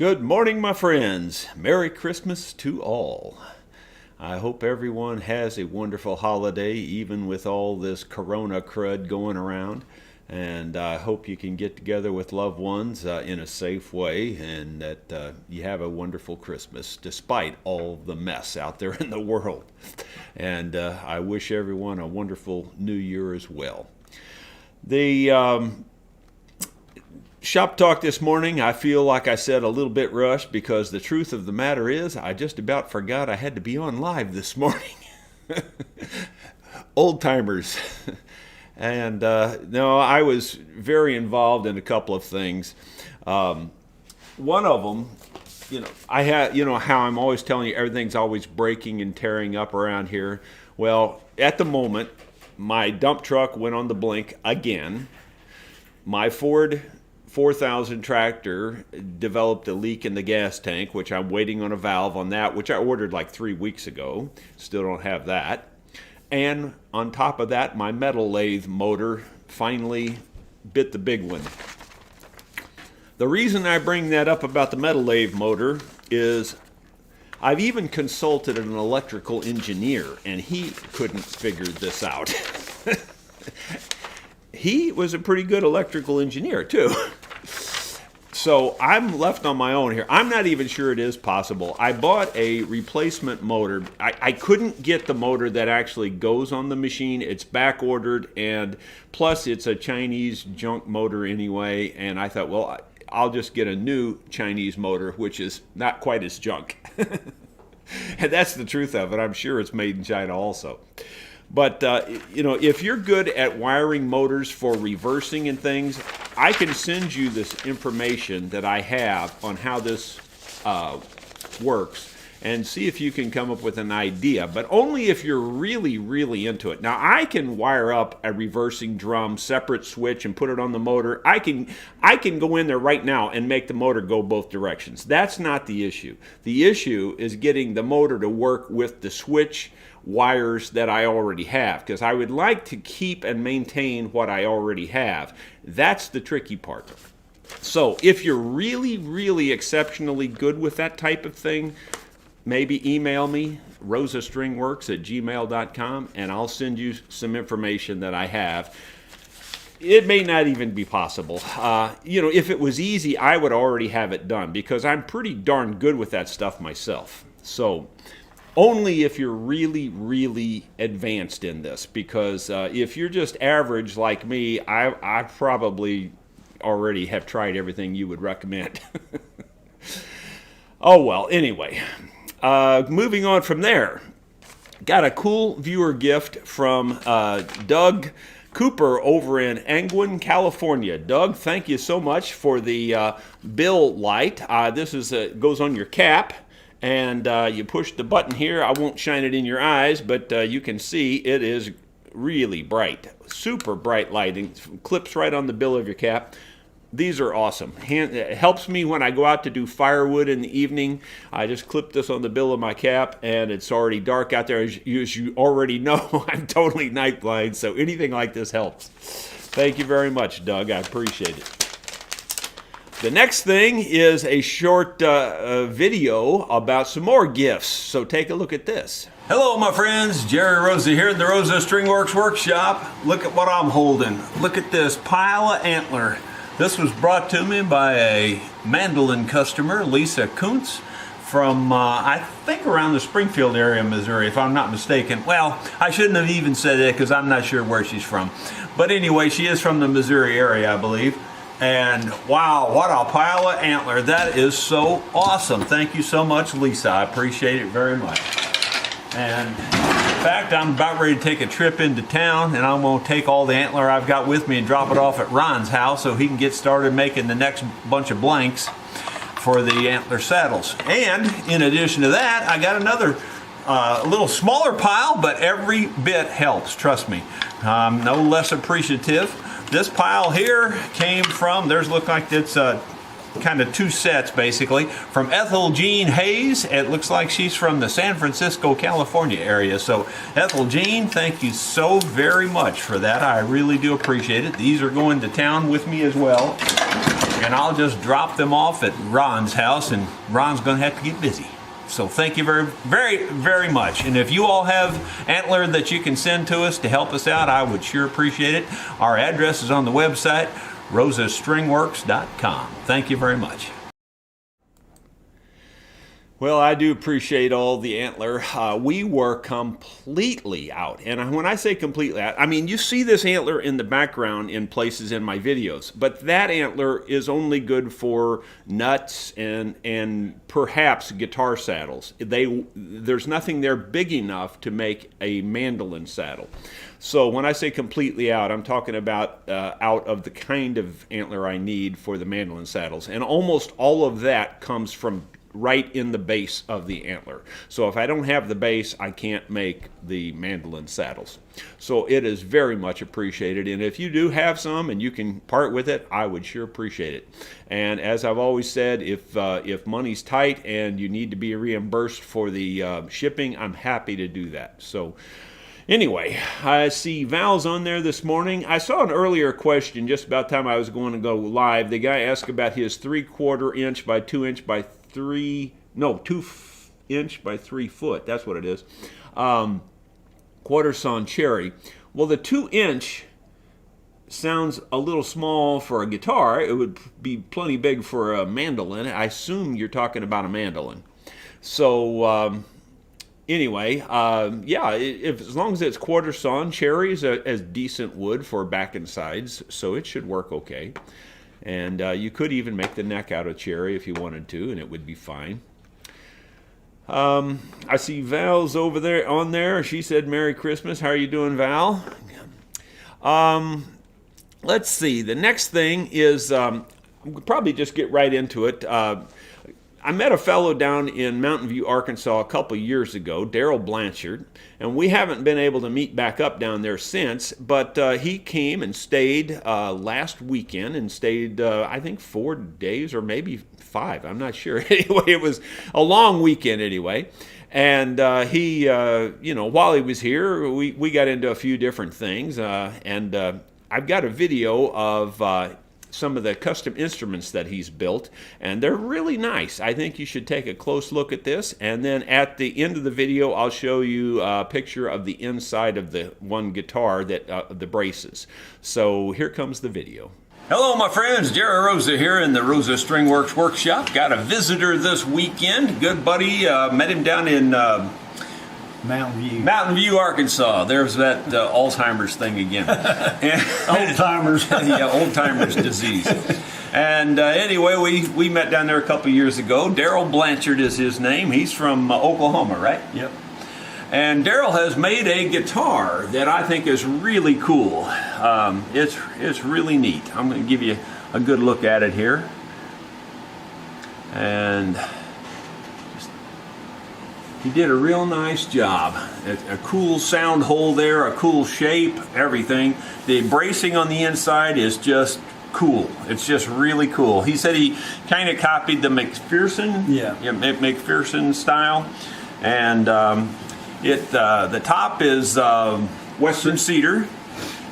Good morning, my friends. Merry Christmas to all. I hope everyone has a wonderful holiday, even with all this corona crud going around. And I hope you can get together with loved ones in a safe way and that you have a wonderful Christmas, despite all the mess out there in the world. And I wish everyone a wonderful New Year as well. The shop talk this morning, I feel like I said a little bit rushed because the truth of the matter is I just about forgot I had to be on live this morning. Old timers. And no, I was very involved in a couple of things. One of them, I had, how I'm always telling you everything's always breaking and tearing up around here. Well, at the moment, my dump truck went on the blink again. My Ford 4000 tractor developed a leak in the gas tank, which I'm waiting on a valve on that, which I ordered like 3 weeks ago. Still don't have that. And on top of that, my metal lathe motor finally bit the big one. The reason I bring that up about the metal lathe motor is I've even consulted an electrical engineer, and he couldn't figure this out. He was a pretty good electrical engineer, too. So I'm left on my own here. I'm not even sure it is possible. I bought a replacement motor. I couldn't get the motor that actually goes on the machine. It's back ordered, and plus it's a Chinese junk motor anyway. And I thought, well, I'll just get a new Chinese motor, which is not quite as junk. And that's the truth of it. I'm sure it's made in China also. But, if you're good at wiring motors for reversing and things, I can send you this information that I have on how this works and see if you can come up with an idea, but only if you're really, really into it. Now, I can wire up a reversing drum, separate switch, and put it on the motor. I can go in there right now and make the motor go both directions. That's not the issue. The issue is getting the motor to work with the switch wires that I already have, because I would like to keep and maintain what I already have. That's the tricky part. So if you're really, really exceptionally good with that type of thing, maybe email me, rosastringworks@gmail.com, and I'll send you some information that I have. It may not even be possible. If it was easy, I would already have it done, because I'm pretty darn good with that stuff myself. So only if you're really, really advanced in this, because if you're just average like me, I probably already have tried everything you would recommend. Oh, well, anyway, moving on from there. Got a cool viewer gift from Doug Cooper over in Angwin, California. Doug, thank you so much for the bill light. This goes on your cap. And you push the button here. I won't shine it in your eyes, but you can see it is really bright. Super bright lighting. Clips right on the bill of your cap. These are awesome. It helps me when I go out to do firewood in the evening. I just clip this on the bill of my cap, and it's already dark out there. As you already know, I'm totally night blind, so anything like this helps. Thank you very much, Doug. I appreciate it. The next thing is a short video about some more gifts, so take a look at this. Hello, my friends. Jerry Rosa here in the Rosa Stringworks workshop. Look at what I'm holding. Look at this pile of antler. This was brought to me by a mandolin customer, Lisa Kuntz, from, I think, around the Springfield area, Missouri, if I'm not mistaken. Well, I shouldn't have even said that because I'm not sure where she's from. But anyway, she is from the Missouri area, I believe. And wow, what a pile of antler. That is so awesome. Thank you so much, Lisa. I appreciate it very much. And in fact, I'm about ready to take a trip into town, and I'm going to take all the antler I've got with me and drop it off at Ron's house so he can get started making the next bunch of blanks for the antler saddles. And in addition to that, I got another a little smaller pile, but every bit helps, trust me. I'm no less appreciative. This pile here came from, look like it's kind of two sets basically, from Ethel Jean Hayes. It looks like she's from the San Francisco, California area. So Ethel Jean, thank you so very much for that. I really do appreciate it. These are going to town with me as well. and I'll just drop them off at Ron's house, and Ron's going to have to get busy. So thank you very, very, very much. And if you all have antler that you can send to us to help us out, I would sure appreciate it. Our address is on the website, rosastringworks.com. Thank you very much. Well, I do appreciate all the antler. We were completely out. And when I say completely out, I mean, you see this antler in the background in places in my videos, but that antler is only good for nuts and perhaps guitar saddles. There's nothing there big enough to make a mandolin saddle. So when I say completely out, I'm talking about out of the kind of antler I need for the mandolin saddles. And almost all of that comes from right in the base of the antler. So if I don't have the base, I can't make the mandolin saddles. So it is very much appreciated, and if you do have some and you can part with it, I would sure appreciate it. And as I've always said, if money's tight and you need to be reimbursed for the shipping, I'm happy to do that. So anyway, I see Val's on there this morning. I saw an earlier question just about the time I was going to go live. The guy asked about his 3/4 inch by 2 inch by 2 inch by 3 foot. That's what it is. Quarter sawn cherry. Well, the 2 inch sounds a little small for a guitar. It would be plenty big for a mandolin. I assume you're talking about a mandolin. So anyway, yeah, as long as it's quarter sawn, cherry is a decent wood for back and sides, so it should work okay. And you could even make the neck out of cherry if you wanted to, and it would be fine. I see Val's over there on there. She said, "Merry Christmas." How are you doing, Val? Let's see. The next thing is, we'll probably just get right into it. I met a fellow down in Mountain View, Arkansas a couple years ago, Darrell Blanchard, and we haven't been able to meet back up down there since, but he came and stayed last weekend and stayed, I think, 4 days or maybe 5. I'm not sure. Anyway, it was a long weekend anyway. And he, you know, while he was here, we got into a few different things, and I've got a video of some of the custom instruments that he's built, and they're really nice. I think you should take a close look at this, and then at the end of the video I'll show you a picture of the inside of the one guitar, that the braces. So here comes the video. Hello my friends, Jerry Rosa here in the Rosa String Works workshop. Got a visitor this weekend, good buddy, met him down in Mountain View, Arkansas. There's that Alzheimer's thing again. Old-timers. Yeah, old-timers disease. And anyway, we met down there a couple years ago. Darrell Blanchard is his name. He's from Oklahoma, right? Yep. And Darrell has made a guitar that I think is really cool. It's really neat. I'm going to give you a good look at it here. And he did a real nice job. A cool sound hole there, a cool shape, everything. The bracing on the inside is just cool. It's just really cool. He said he kind of copied the McPherson, McPherson style, and the top is Western cedar,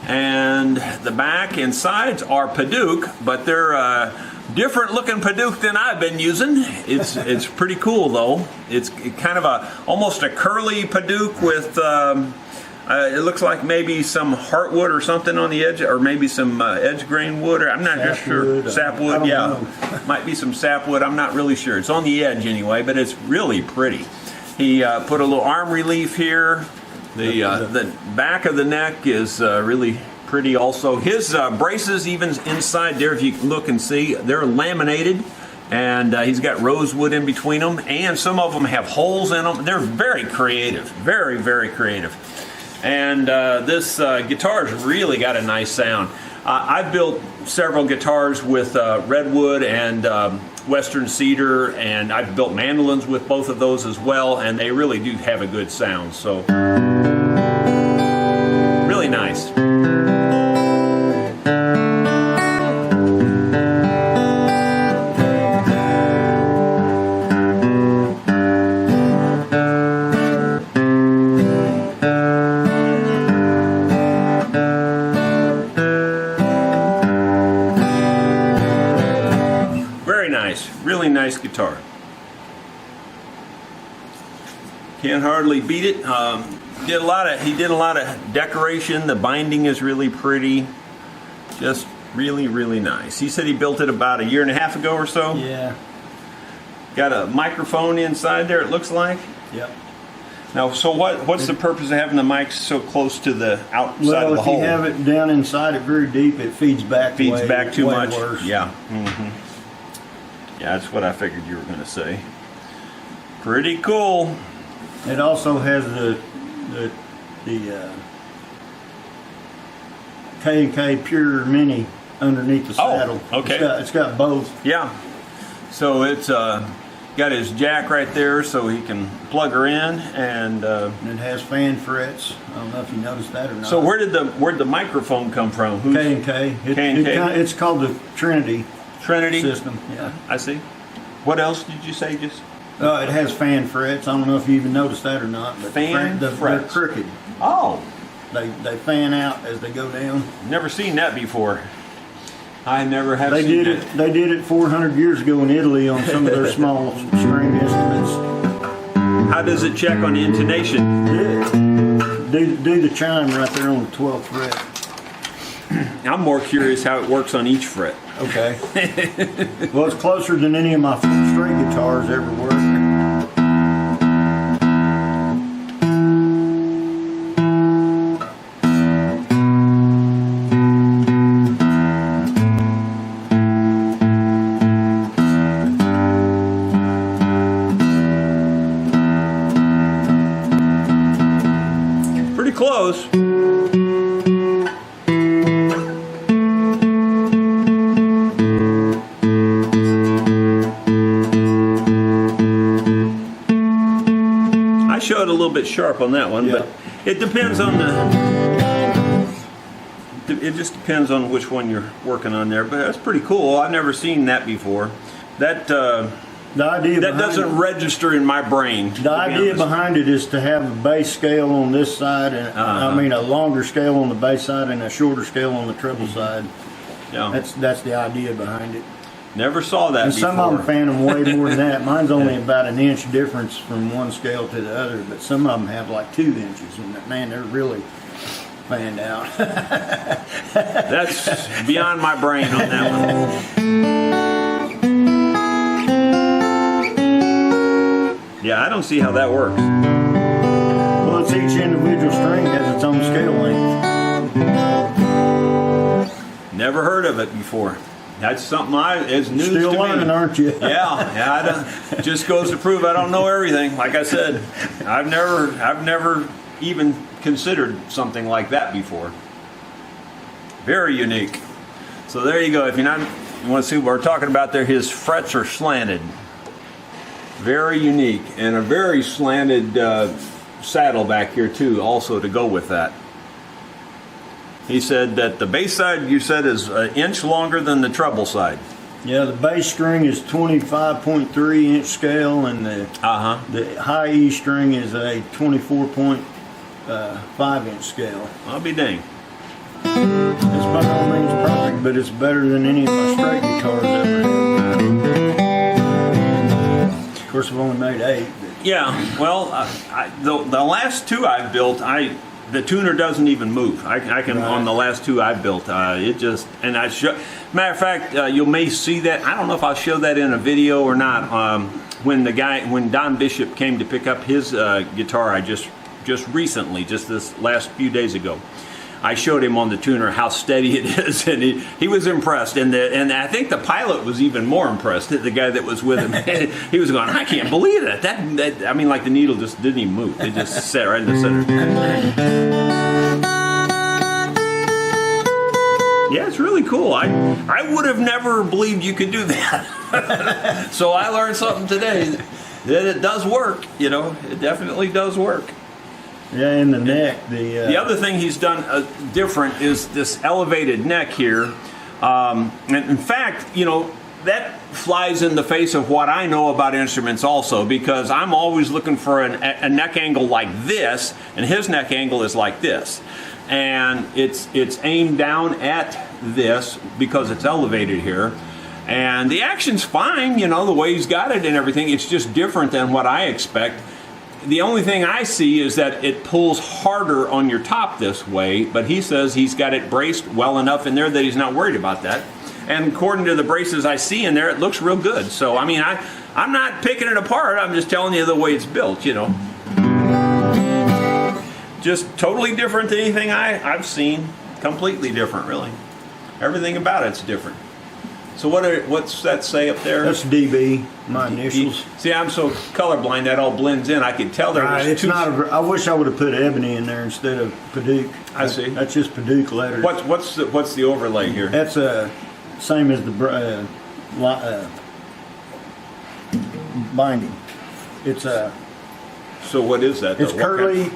and the back and sides are Padauk, but they're different looking Padauk than I've been using. It's pretty cool though. It's kind of almost a curly Padauk with it looks like maybe some heartwood or something on the edge, or maybe some edge grain wood, or I'm not just sure. Sapwood, yeah, might be some sapwood. I'm not really sure. It's on the edge anyway, but it's really pretty. He put a little arm relief here. The back of the neck is really pretty also. His braces, even inside there, if you look and see, they're laminated, and he's got rosewood in between them, and some of them have holes in them. They're very creative, very, very creative. And this guitar's really got a nice sound. I've built several guitars with redwood and western cedar, and I've built mandolins with both of those as well, and they really do have a good sound. So really nice. Can't hardly beat it. He did a lot of decoration. The binding is really pretty. Just really, really nice. He said he built it about 1.5 years ago or so. Yeah. Got a microphone inside there, it looks like. Yep. Now, so what's the purpose of having the mics so close to the outside of the hole? Well, if you have it down inside it very deep, it feeds back Feeds way, back too way much. worse. Yeah. Yeah, that's what I figured you were going to say. Pretty cool. It also has the K&K Pure Mini underneath the saddle. Okay. It's got both. Yeah. So it's got his jack right there, so he can plug her in, and it has fan frets. I don't know if you noticed that or not. so where'd the microphone come from? K&K. K&K? It's called the Trinity Trinity system. Yeah. I see. What else did you say? Just It has fan frets. I don't know if you even noticed that or not. But Fan frets. They're crooked. oh, They fan out as they go down. never seen that before. I never have They seen did that. it. They did it 400 years ago in Italy on some of their small string instruments. How does it check on the intonation? Do the chime right there on the 12th fret. I'm more curious how it works on each fret. Okay. Well, it's closer than any of my straight guitars ever were. Pretty close. I showed a little bit sharp on that one, Yeah. but it depends on it just depends on which one you're working on there. But that's pretty cool. I've never seen that before. That The idea that behind doesn't register in my brain. The idea behind it is to have a bass scale on this side, and I mean a longer scale on the bass side and a shorter scale on the treble side. Yeah. That's the idea behind it. Never saw that And before. some of them fan them way more than that. Mine's only about an inch difference from one scale to the other, but some of them have like 2 inches, and man, they're really fanned out. That's beyond my brain on that one. Yeah, I don't see how that works. Well, it's each individual string has its own scale length. Never heard of it before. That's something it's news Still to learning, me. aren't you? Yeah, I don't, just goes to prove I don't know everything. Like I said, I've never even considered something like that before. Very unique. So there you go. If you want to see what we're talking about there, his frets are slanted. Very unique, and a very slanted saddle back here too, also to go with that. He said that the bass side, you said, is an inch longer than the treble side. Yeah, the bass string is 25.3 inch scale, and the high E string is a 24.5 inch scale. I'll be dang. It's by no means perfect, but it's better than any of my straight guitars ever had. Of course, I've only made 8. But Yeah, well, the last 2 I've built, the tuner doesn't even move. I can Right. on the last 2 I built. It just matter of fact, you may see that. I don't know if I'll show that in a video or not. When Don Bishop came to pick up his guitar, I just recently, just this last few days ago, I showed him on the tuner how steady it is, and he was impressed. And I think the pilot was even more impressed. The guy that was with him, he was going, "I can't believe it! That I mean, like the needle just didn't even move; it just sat right in the center." Yeah, it's really cool. I would have never believed you could do that. So I learned something today that it does work. You know, it definitely does work. yeah, in the neck, The other thing he's done different is this elevated neck here. And in fact, you know, that flies in the face of what I know about instruments also, because I'm always looking for a neck angle like this, and his neck angle is like this. And it's aimed down at this because it's elevated here. And the action's fine, you know, the way he's got it and everything. It's just different than what I expect. The only thing I see is that it pulls harder on your top this way, but he says he's got it braced well enough in there that he's not worried about that. And according to the braces I see in there, it looks real good. So, I mean, I'm not picking it apart. I'm just telling you the way it's built, you know. Just totally different than anything I've seen. Completely different, really. Everything about it's different. So what's that say up there? That's DB, my initials. See, I'm so colorblind that all blends in. I can tell there was It's two. I wish I would have put ebony in there instead of Paduke. I see. That's just Paduke letters. What's the overlay here? That's same as the binding. It's So what is that? it's curly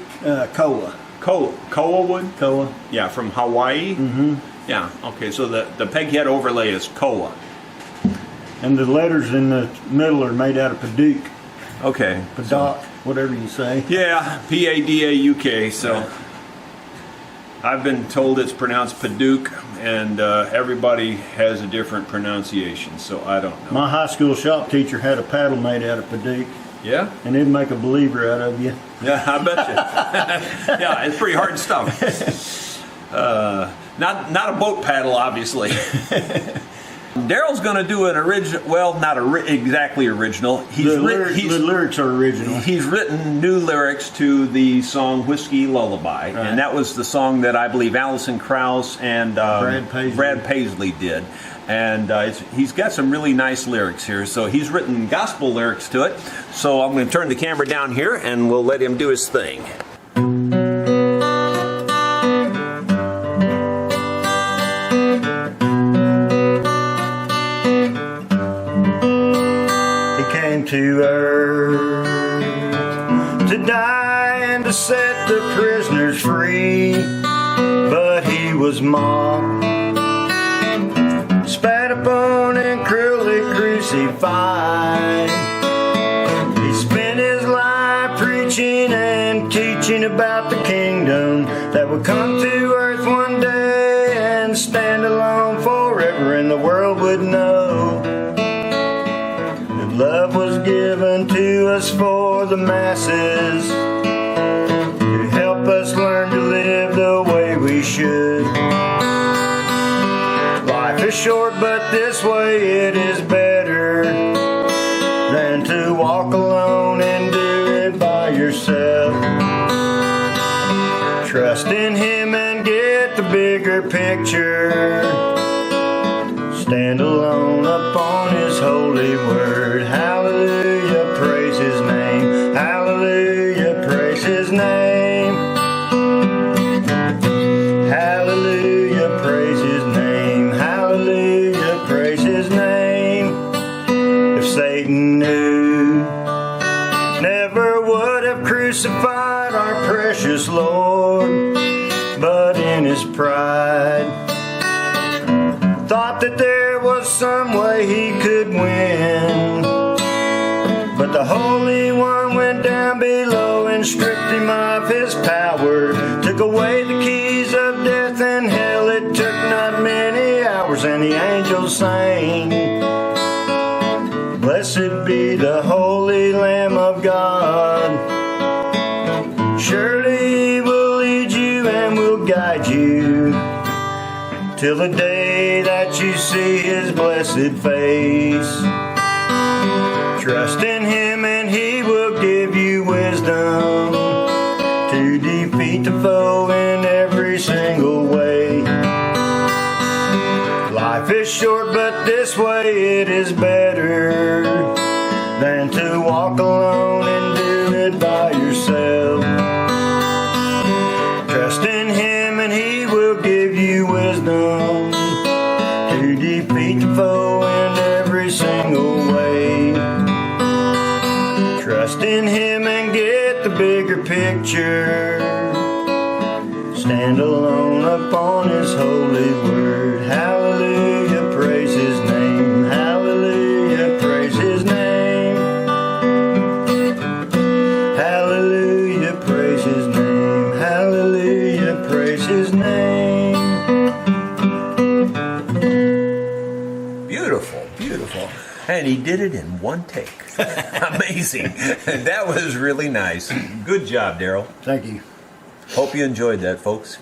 koa. Koa wood? Koa. Yeah, from Hawaii? Mm-hmm. Yeah, okay, so the peghead overlay is koa. And the letters in the middle are made out of Paduke. Okay. Padak, whatever you say. Yeah, P-A-D-A-U-K, so I've been told it's pronounced Paduke, and everybody has a different pronunciation, so I don't know. My high school shop teacher had a paddle made out of Paduke. Yeah? And it'd make a believer out of you. Yeah, I bet you. Yeah, it's pretty hard stuff. Not a boat paddle, obviously. Darrell's going to do an original, well, not exactly original. The lyrics are original. He's written new lyrics to the song Whiskey Lullaby, right. And that was the song that I believe Alison Krauss and Brad Paisley did. And he's got some really nice lyrics here. So he's written gospel lyrics to it. So I'm going to turn the camera down here and we'll let him do his thing. To earth to die and to set the prisoners free, but he was mocked, spat upon and cruelly crucified. He spent his life preaching and teaching about the kingdom that would come to earth one day and stand alone forever, and the world would know love was given to us for the masses to help us learn to live the way we should. Life is short, but this way it is better than to walk alone and do it by yourself. Trust in Him and get the bigger picture. Stand alone upon His holy word. Hallelujah, praise His name. Hallelujah, praise His name. Hallelujah, praise His name. Hallelujah, praise His name. If Satan knew, never would have crucified our precious Lord, but in his pride thought that there was some way he could win. But the Holy One went down below and stripped him of his power, took away the keys of death and hell. It took not many hours and the angels sang, blessed be the Holy Lamb of God. Surely He will lead you and will guide you till the day that you see His blessed face. Trust in Him and He will give you wisdom to defeat the foe in every single way. Life is short, but this way it is better than to walk alone and do it by yourself. Trust in Him and He will give you wisdom to defeat the foe in every single way. Trust in Him and get the bigger picture. Stand alone upon His holy word. Hallelujah, praise His name. Hallelujah, praise His name. Hallelujah, praise His name. Hallelujah, praise His name. Beautiful, beautiful. And he did it in one take. Amazing. That was really nice. Good job, Darrell. Thank you. Hope you enjoyed that, folks.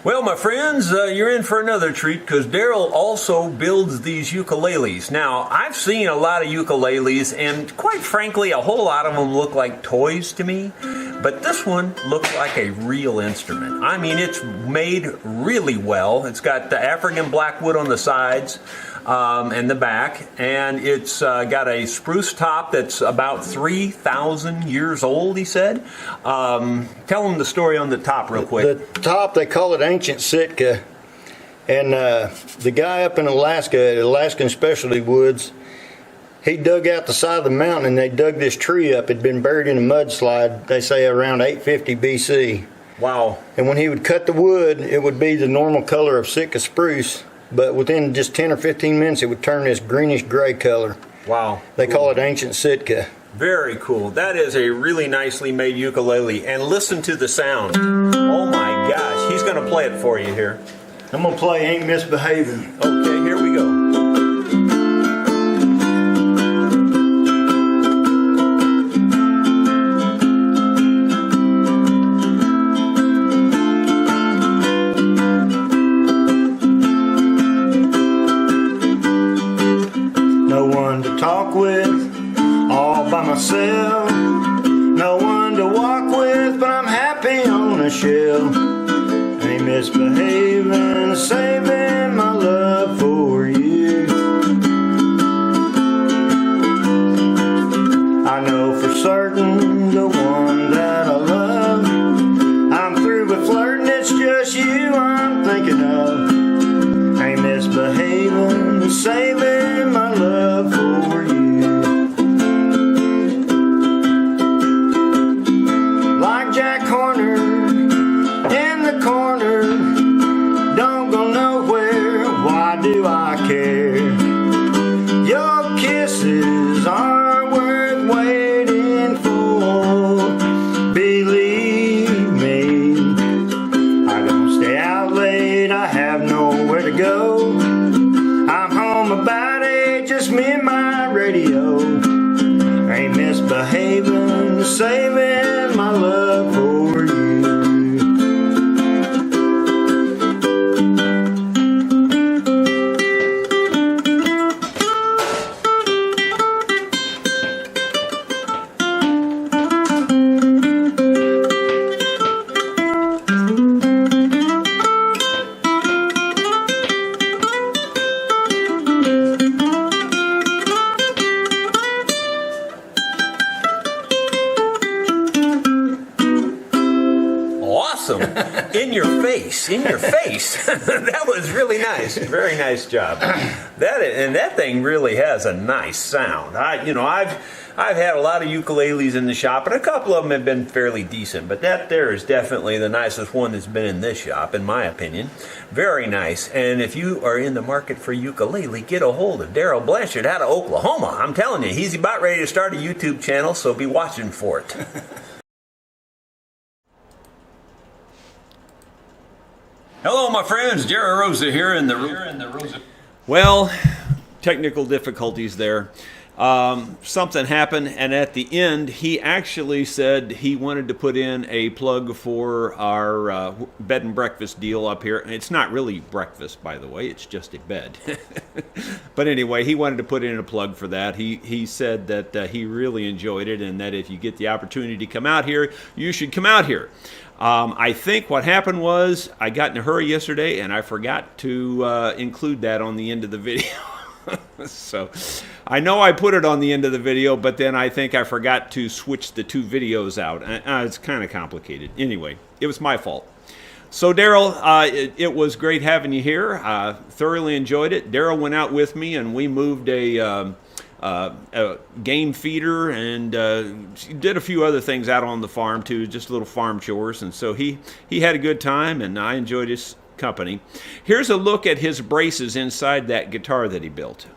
Well, my friends, you're in for another treat because Darrell also builds these ukuleles. Now, I've seen a lot of ukuleles, and quite frankly, a whole lot of them look like toys to me. But this one looks like a real instrument. I mean, it's made really well. It's got the African blackwood on the sides and the back, and it's got a spruce top that's about 3,000 years old, he said. Tell them the story on the top real quick. The top, they call it ancient Sitka. And the guy up in Alaska, at Alaskan Specialty Woods, he dug out the side of the mountain and they dug this tree up. It'd been buried in a mudslide, they say around 850 BC. Wow. And when he would cut the wood, it would be the normal color of Sitka spruce, but within just 10 or 15 minutes, it would turn this greenish gray color. Wow. They call it ancient Sitka. Very cool. That is a really nicely made ukulele. And listen to the sound. Oh my gosh. He's going to play it for you here. I'm going to play Ain't Misbehaving. Okay, here we go. No one to talk with, all by myself. No one to walk with, but I'm happy on a shelf. Ain't misbehaving, saving my love for you. I know for certain the one that I love. I'm through with flirting, it's just you I'm thinking of. Ain't misbehaving, saving my love for you. Like Jack Horner in the corner, don't go nowhere, why do I care? Your kisses are worth waiting for, believe me. I don't stay out late, I have nowhere to go. I'm home about 8, just me and my radio. Ain't misbehaving, saving my love for you. Awesome. In your face. That was really nice. Very nice job. That thing really has a nice sound. I've had a lot of ukuleles in the shop, and a couple of them have been fairly decent, but that there is definitely the nicest one that's been in this shop, in my opinion. Very nice. And if you are in the market for ukulele, get a hold of Darrell Blanchard out of Oklahoma. I'm telling you, he's about ready to start a YouTube channel, so be watching for it. Hello, my friends. Jerry Rosa here in the Rosa. Well, technical difficulties there. Something happened, and at the end, he actually said he wanted to put in a plug for our bed and breakfast deal up here. It's not really breakfast, by the way. It's just a bed. But anyway, he wanted to put in a plug for that. He said that he really enjoyed it, and that if you get the opportunity to come out here, you should come out here. I think what happened was I got in a hurry yesterday, and I forgot to include that on the end of the video. So I know I put it on the end of the video, but then I think I forgot to switch the two videos out. It's kind of complicated. Anyway, it was my fault. So Darrell, it was great having you here. Thoroughly enjoyed it. Darrell went out with me, and we moved a game feeder and did a few other things out on the farm too, just little farm chores. And so he had a good time, and I enjoyed his company. Here's a look at his braces inside that guitar that he built.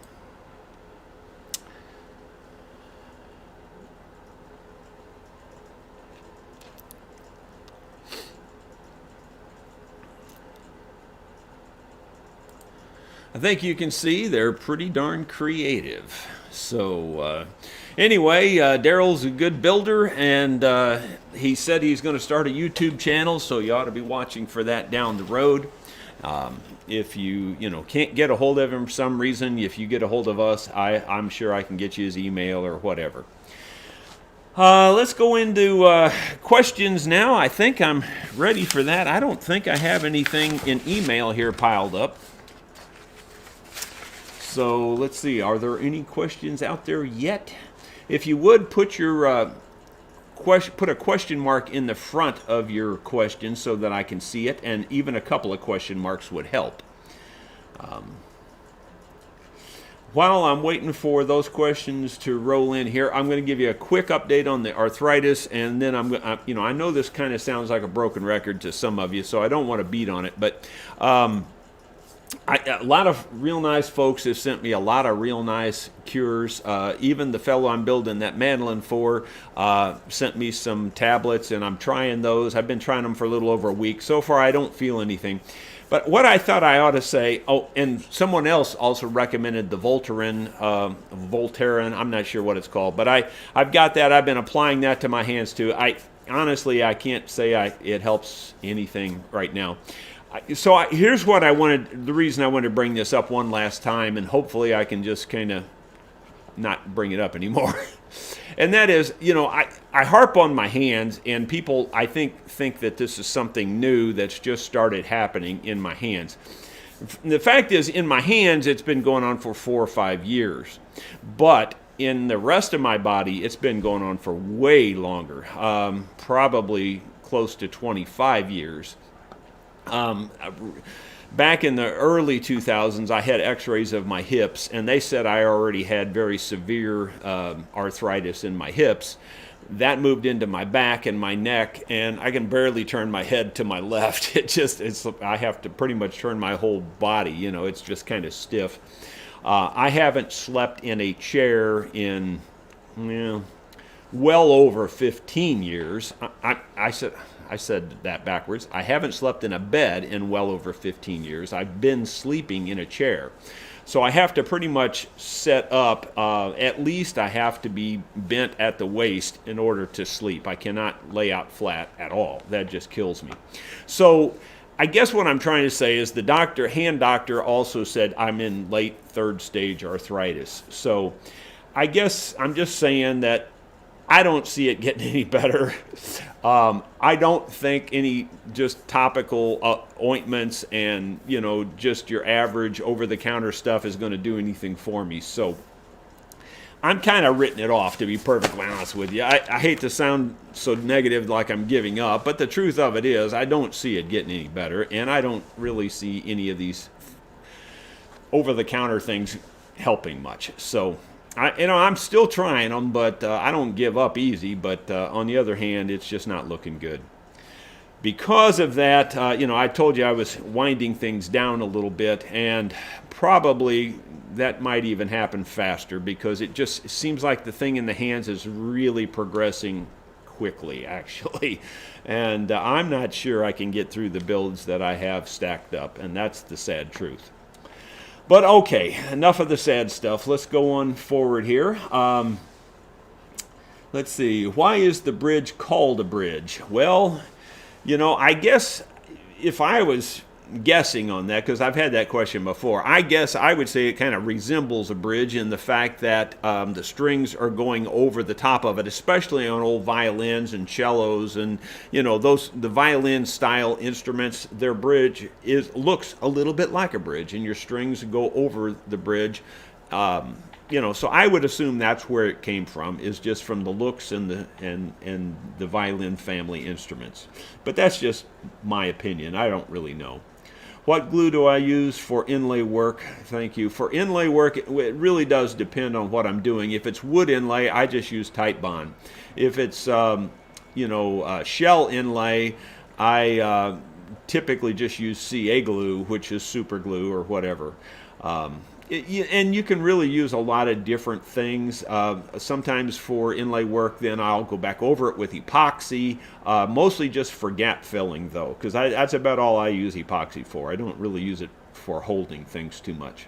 I think you can see they're pretty darn creative. So anyway, Darrell's a good builder, and he said he's going to start a YouTube channel, so you ought to be watching for that down the road. If you can't get a hold of him for some reason, if you get a hold of us, I'm sure I can get you his email or whatever. Let's go into questions now. I think I'm ready for that. I don't think I have anything in email here piled up. So let's see, are there any questions out there yet? If you would, put your put a question mark in the front of your question so that I can see it, and even a couple of question marks would help. While I'm waiting for those questions to roll in here, I'm going to give you a quick update on the arthritis, and then I know this kind of sounds like a broken record to some of you, so I don't want to beat on it, but a lot of real nice folks have sent me a lot of real nice cures. Even the fellow I'm building that mandolin for sent me some tablets, and I'm trying those. I've been trying them for a little over a week. So far, I don't feel anything. But what I thought I ought to say, and someone else also recommended the Voltaren, I'm not sure what it's called, but I've got that. I've been applying that to my hands too. Honestly, I can't say it helps anything right now. So here's what the reason I wanted to bring this up one last time, and hopefully I can just kind of not bring it up anymore. And that is, I harp on my hands, and people, I think that this is something new that's just started happening in my hands. The fact is, in my hands, it's been going on for 4 or 5 years. But in the rest of my body, it's been going on for way longer, probably close to 25 years. Back in the early 2000s, I had x-rays of my hips, and they said I already had very severe arthritis in my hips. That moved into my back and my neck, and I can barely turn my head to my left. I have to pretty much turn my whole body, it's just kind of stiff. I haven't slept in a chair in, well over 15 years. I said that backwards. I haven't slept in a bed in well over 15 years. I've been sleeping in a chair. So I have to pretty much set up, at least I have to be bent at the waist in order to sleep. I cannot lay out flat at all. That just kills me. So I guess what I'm trying to say is the hand doctor also said I'm in late 3rd stage arthritis. So I guess I'm just saying that I don't see it getting any better. I don't think any just topical ointments and, just your average over-the-counter stuff is going to do anything for me. So I'm kind of written it off, to be perfectly honest with you. I hate to sound so negative like I'm giving up, but the truth of it is I don't see it getting any better, and I don't really see any of these over-the-counter things helping much. So I'm still trying them, but I don't give up easy. But on the other hand, it's just not looking good. Because of that, I told you I was winding things down a little bit, and probably that might even happen faster because it seems like the thing in the hands is really progressing quickly, actually. And I'm not sure I can get through the builds that I have stacked up, and that's the sad truth. But okay, enough of the sad stuff. Let's go on forward here. Let's see. Why is the bridge called a bridge? Well, I guess if I was guessing on that, because I've had that question before, I guess I would say it kind of resembles a bridge in the fact that the strings are going over the top of it, especially on old violins and cellos and the violin style instruments. Their bridge looks a little bit like a bridge, and your strings go over the bridge. So I would assume that's where it came from, is just from the looks and the violin family instruments. But that's just my opinion. I don't really know. What glue do I use for inlay work? Thank you. For inlay work, it really does depend on what I'm doing. If it's wood inlay, I just use Tight Bond. If it's shell inlay, I typically just use CA glue, which is super glue or whatever. And you can really use a lot of different things. Sometimes for inlay work, then I'll go back over it with epoxy, mostly just for gap filling, though, because that's about all I use epoxy for. I don't really use it for holding things too much.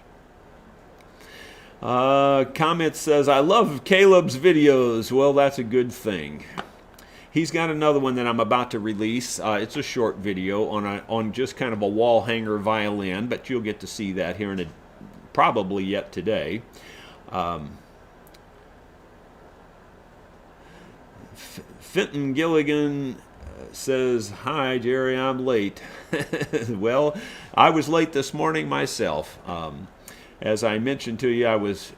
Comment says, I love Caleb's videos. Well, that's a good thing. He's got another one that I'm about to release. It's a short video on just kind of a wall hanger violin, but you'll get to see that here in probably yet today. Fenton Gilligan says, hi, Jerry, I'm late. Well, I was late this morning myself. As I mentioned to you, I was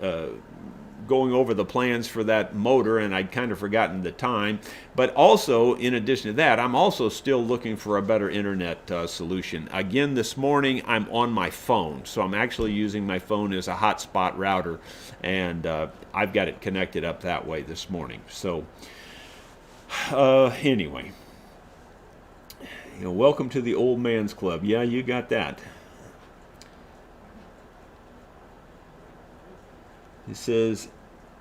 going over the plans for that motor, and I'd kind of forgotten the time. But also, in addition to that, I'm also still looking for a better internet solution. Again, this morning, I'm on my phone, so I'm actually using my phone as a hotspot router, and I've got it connected up that way this morning. So, anyway, welcome to the old man's club. Yeah, you got that. It says,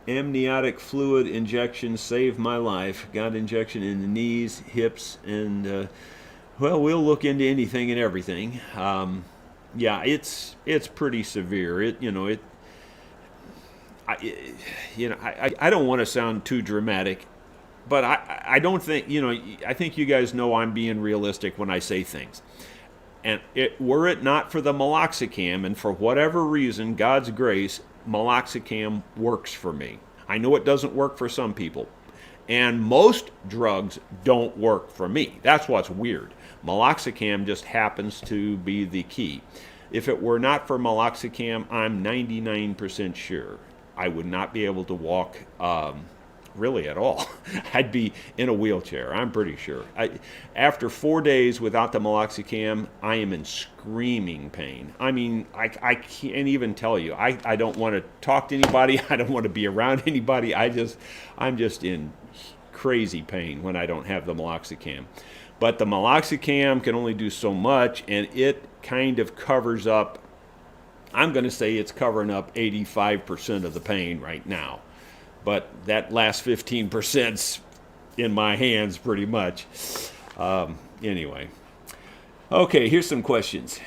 amniotic fluid injection saved my life. Got injection in the knees, hips, and well, we'll look into anything and everything. Yeah, it's pretty severe. I don't want to sound too dramatic, but I don't think, I think you guys know I'm being realistic when I say things. And were it not for the meloxicam, and for whatever reason, God's grace, meloxicam works for me. I know it doesn't work for some people. And most drugs don't work for me. That's what's weird. Meloxicam just happens to be the key. If it were not for meloxicam, I'm 99% sure I would not be able to walk really at all. I'd be in a wheelchair, I'm pretty sure. After 4 days without the meloxicam, I am in screaming pain. I mean, I can't even tell you. I don't want to talk to anybody. I don't want to be around anybody. I'm just in crazy pain when I don't have the meloxicam. But the meloxicam can only do so much, and it kind of covers up, I'm going to say it's covering up 85% of the pain right now. But that last 15%'s in my hands pretty much. Anyway. Okay, here's some questions.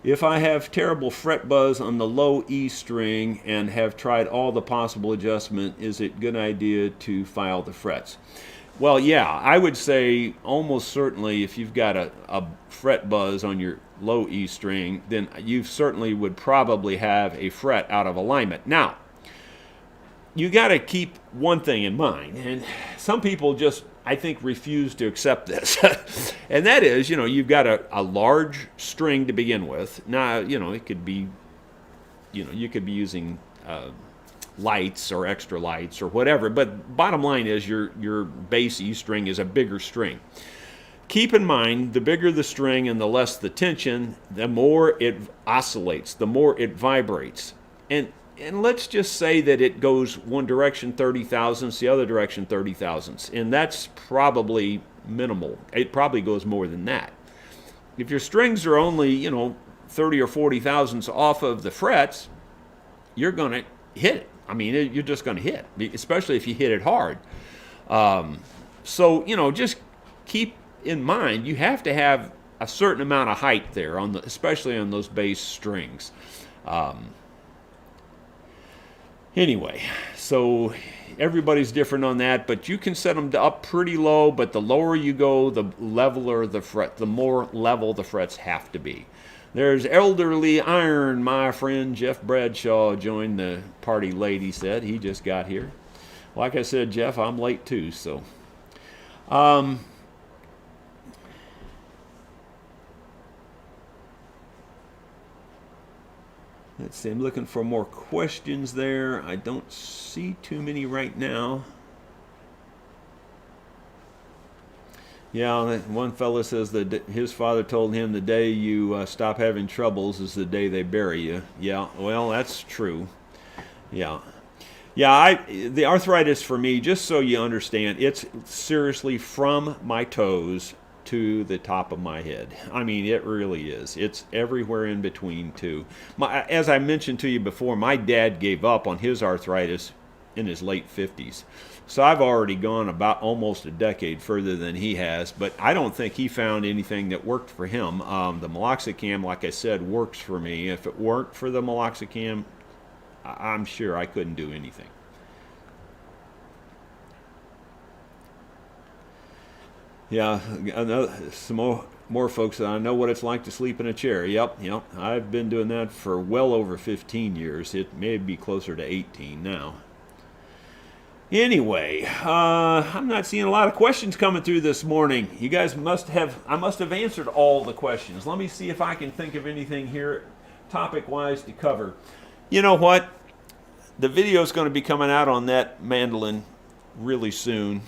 If I have terrible fret buzz on the low E string and have tried all the possible adjustment, is it a good idea to file the frets? Well, yeah, I would say almost certainly if you've got a fret buzz on your low E string, then you certainly would probably have a fret out of alignment. Now, you got to keep one thing in mind, and some people just, I think, refuse to accept this. And that is, you've got a large string to begin with. Now, it could be, you could be using lights or extra lights or whatever, but bottom line is your bass E string is a bigger string. Keep in mind, the bigger the string and the less the tension, the more it oscillates, the more it vibrates. And let's just say that it goes one direction 30 thousandths, the other direction 30 thousandths, and that's probably minimal. It probably goes more than that. If your strings are only, 30 or 40 thousandths off of the frets, you're going to hit it. I mean, you're just going to hit, especially if you hit it hard. So, just keep in mind, you have to have a certain amount of height there, especially on those bass strings. Anyway, so everybody's different on that, but you can set them up pretty low, but the lower you go, the leveler the fret, the more level the frets have to be. There's elderly iron. My friend Jeff Bradshaw joined the party late, he said. He just got here. Like I said, Jeff, I'm late too, so. Let's see, I'm looking for more questions there. I don't see too many right now. Yeah, one fellow says that his father told him the day you stop having troubles is the day they bury you. Yeah, well, that's true. Yeah. Yeah, the arthritis for me, just so you understand, it's seriously from my toes to the top of my head. I mean, it really is. It's everywhere in between, too. As I mentioned to you before, my dad gave up on his arthritis in his late 50s. So I've already gone about almost a decade further than he has, but I don't think he found anything that worked for him. The meloxicam, like I said, works for me. If it weren't for the meloxicam, I'm sure I couldn't do anything. Yeah, some more folks. I know what it's like to sleep in a chair. Yep. I've been doing that for well over 15 years. It may be closer to 18 now. Anyway, I'm not seeing a lot of questions coming through this morning. You guys I must have answered all the questions. Let me see if I can think of anything here topic-wise to cover. You know what? The video is going to be coming out on that mandolin really soon.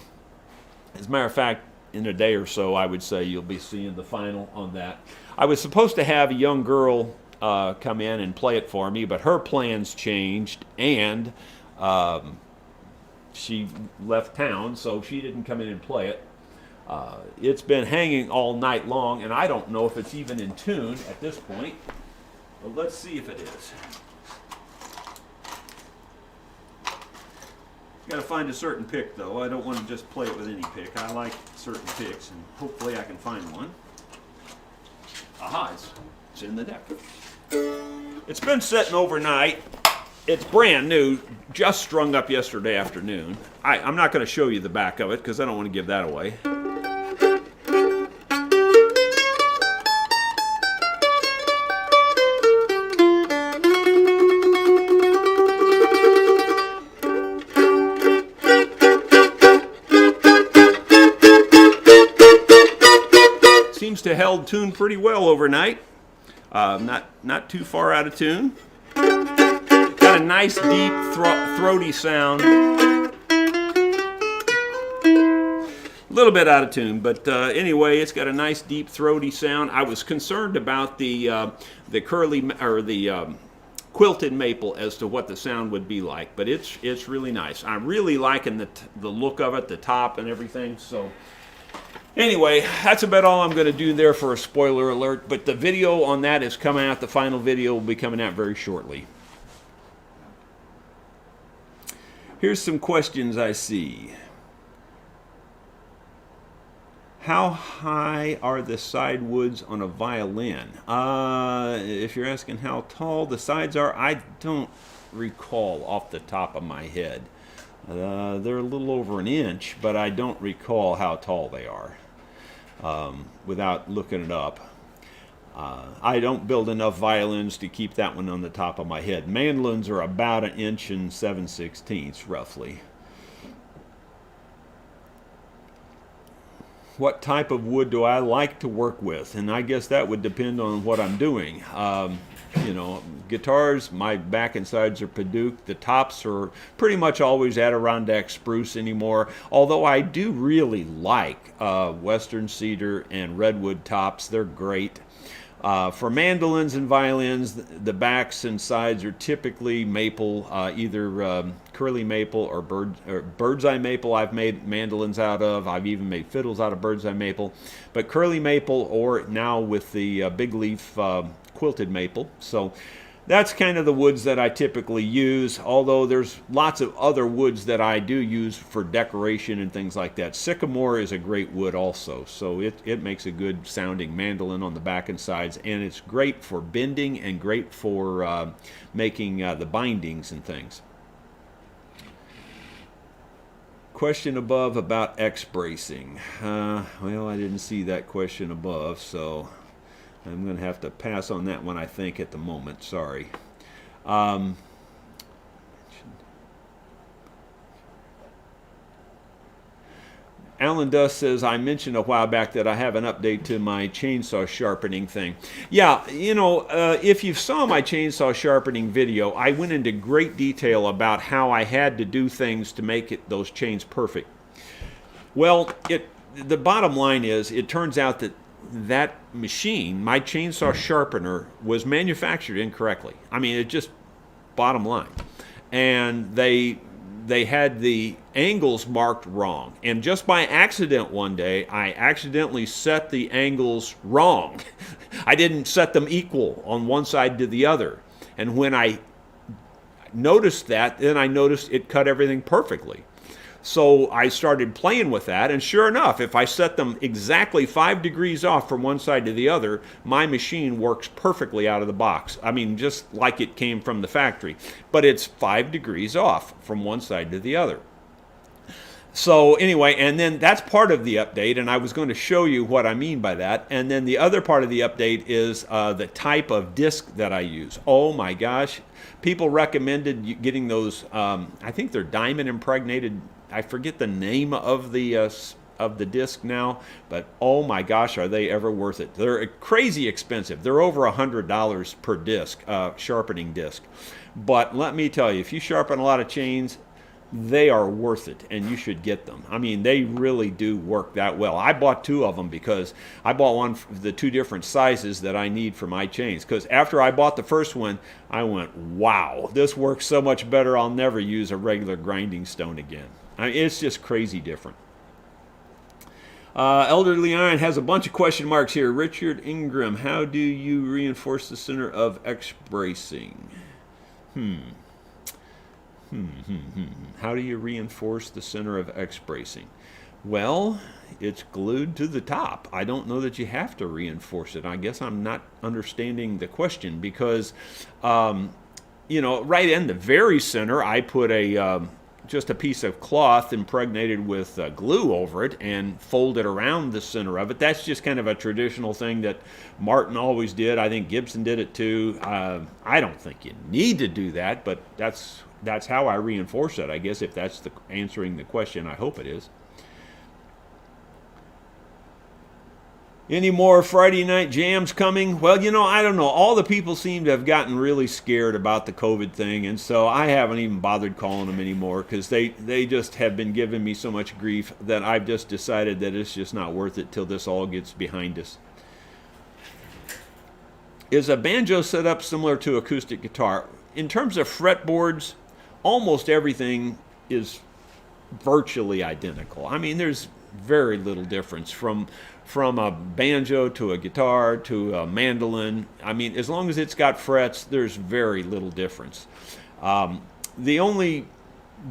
As a matter of fact, in a day or so, I would say you'll be seeing the final on that. I was supposed to have a young girl come in and play it for me, but her plans changed, and she left town, so she didn't come in and play it. It's been hanging all night long, and I don't know if it's even in tune at this point. But let's see if it is. Got to find a certain pick, though. I don't want to just play it with any pick. I like certain picks, and hopefully I can find one. Aha, it's in the deck. It's been sitting overnight. It's brand new, just strung up yesterday afternoon. I'm not going to show you the back of it because I don't want to give that away. Seems to held tune pretty well overnight. Not too far out of tune. Got a nice deep throaty sound. A little bit out of tune, but anyway, it's got a nice deep throaty sound. I was concerned about the curly or the quilted maple as to what the sound would be like, but it's really nice. I'm really liking the look of it, the top and everything. So anyway, that's about all I'm going to do there for a spoiler alert, but the video on that is coming out. The final video will be coming out very shortly. Here's some questions I see. How high are the side woods on a violin? If you're asking how tall the sides are, I don't recall off the top of my head. They're a little over an inch, but I don't recall how tall they are without looking it up. I don't build enough violins to keep that one on the top of my head. Mandolins are about 1 inch and 7/16 roughly. What type of wood do I like to work with? And I guess that would depend on what I'm doing. Guitars, my back and sides are Padauk. The tops are pretty much always Adirondack spruce anymore, although I do really like western cedar and redwood tops. They're great. For mandolins and violins, the backs and sides are typically maple, either curly maple or bird's eye maple. I've made mandolins out of. I've even made fiddles out of bird's eye maple. But curly maple, or now with the big leaf quilted maple. So that's kind of the woods that I typically use, although there's lots of other woods that I do use for decoration and things like that. Sycamore is a great wood also, so it makes a good sounding mandolin on the back and sides, and it's great for bending and great for making the bindings and things. Question above about X-bracing. Well, I didn't see that question above, so I'm going to have to pass on that one, I think, at the moment. Sorry. Alan Duss says, I mentioned a while back that I have an update to my chainsaw sharpening thing. Yeah, if you saw my chainsaw sharpening video, I went into great detail about how I had to do things to make those chains perfect. Well, the bottom line is, it turns out that machine, my chainsaw sharpener, was manufactured incorrectly. I mean, it just bottom line. And they had the angles marked wrong. And just by accident one day, I accidentally set the angles wrong. I didn't set them equal on one side to the other. And when I noticed that, then I noticed it cut everything perfectly. So I started playing with that, and sure enough, if I set them exactly 5 degrees off from one side to the other, my machine works perfectly out of the box. I mean, just like it came from the factory. But it's 5 degrees off from one side to the other. So anyway, and then that's part of the update, and I was going to show you what I mean by that. And then the other part of the update is the type of disc that I use. Oh my gosh, people recommended getting those, I think they're diamond impregnated. I forget the name of the disc now, but oh my gosh, are they ever worth it? They're crazy expensive. They're over $100 per disc, sharpening disc. But let me tell you, if you sharpen a lot of chains, they are worth it, and you should get them. I mean, they really do work that well. I bought 2 of them because I bought one for the 2 different sizes that I need for my chains. Because after I bought the first one, I went, wow, this works so much better. I'll never use a regular grinding stone again. I mean, it's just crazy different. Elderly Iron has a bunch of question marks here. Richard Ingram, how do you reinforce the center of X bracing? How do you reinforce the center of X bracing? Well, it's glued to the top. I don't know that you have to reinforce it. I guess I'm not understanding the question because, you know, right in the very center, I put just a piece of cloth impregnated with glue over it and folded around the center of it. That's just kind of a traditional thing that Martin always did. I think Gibson did it too. I don't think you need to do that, but that's how I reinforce it, I guess, if that's answering the question. I hope it is. Any more Friday night jams coming? Well, you know, I don't know. All the people seem to have gotten really scared about the COVID thing, and so I haven't even bothered calling them anymore because they just have been giving me so much grief that I've just decided that it's just not worth it till this all gets behind us. Is a banjo setup similar to acoustic guitar? In terms of fretboards, almost everything is virtually identical. I mean, there's very little difference from a banjo to a guitar to a mandolin. I mean, as long as it's got frets, there's very little difference. The only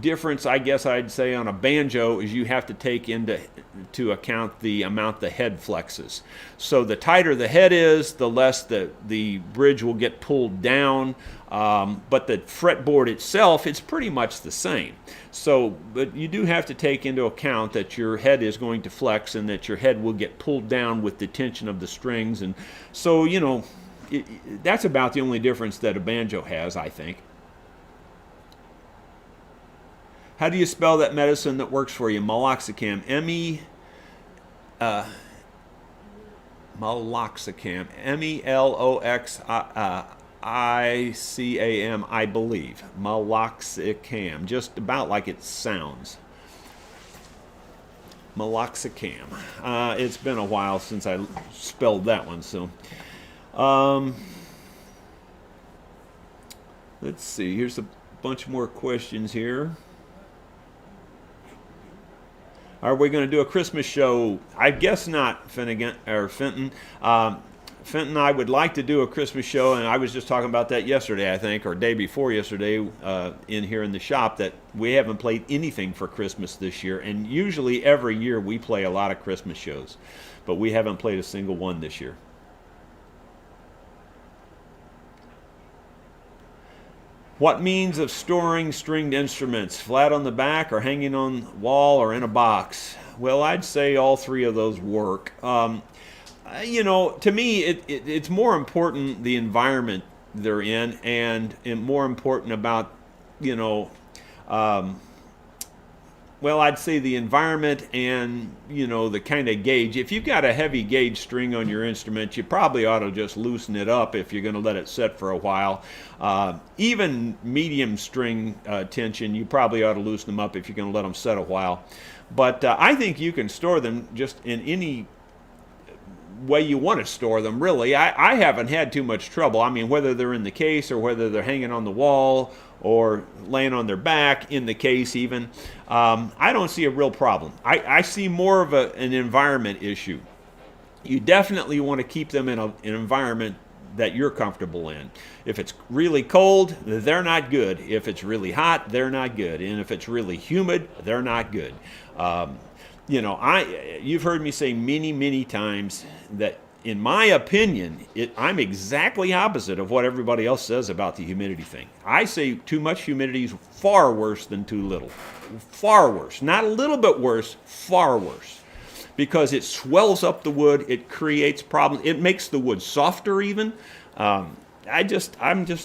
difference, I guess I'd say, on a banjo is you have to take into account the amount the head flexes. So the tighter the head is, the less the bridge will get pulled down. But the fretboard itself, it's pretty much the same. So, but you do have to take into account that your head is going to flex and that your head will get pulled down with the tension of the strings. And so, you know, that's about the only difference that a banjo has, I think. How do you spell that medicine that works for you? Meloxicam. Meloxicam. Meloxicam, I believe. Meloxicam. Just about like it sounds. Meloxicam. It's been a while since I spelled that one, so. Let's see. Here's a bunch more questions here. Are we going to do a Christmas show? I guess not, Fenton. Fenton, I would like to do a Christmas show, and I was just talking about that yesterday, I think, or day before yesterday, in here in the shop, that we haven't played anything for Christmas this year. And usually every year we play a lot of Christmas shows, but we haven't played a single one this year. What means of storing stringed instruments? Flat on the back or hanging on the wall or in a box? Well, I'd say all 3 of those work. You know, to me, it's more important the environment they're in and more important about, you know, well, I'd say the environment and, you know, the kind of gauge. If you've got a heavy gauge string on your instrument, you probably ought to just loosen it up if you're going to let it set for a while. Even medium string tension, you probably ought to loosen them up if you're going to let them set a while. But I think you can store them just in any way you want to store them, really. I haven't had too much trouble. I mean, whether they're in the case or whether they're hanging on the wall or laying on their back in the case even, I don't see a real problem. I see more of an environment issue. You definitely want to keep them in an environment that you're comfortable in. If it's really cold, they're not good. If it's really hot, they're not good. And if it's really humid, they're not good. You've heard me say many, many times that in my opinion, I'm exactly opposite of what everybody else says about the humidity thing. I say too much humidity is far worse than too little. Far worse. Not a little bit worse, far worse. Because it swells up the wood, it creates problems, it makes the wood softer even. I'm just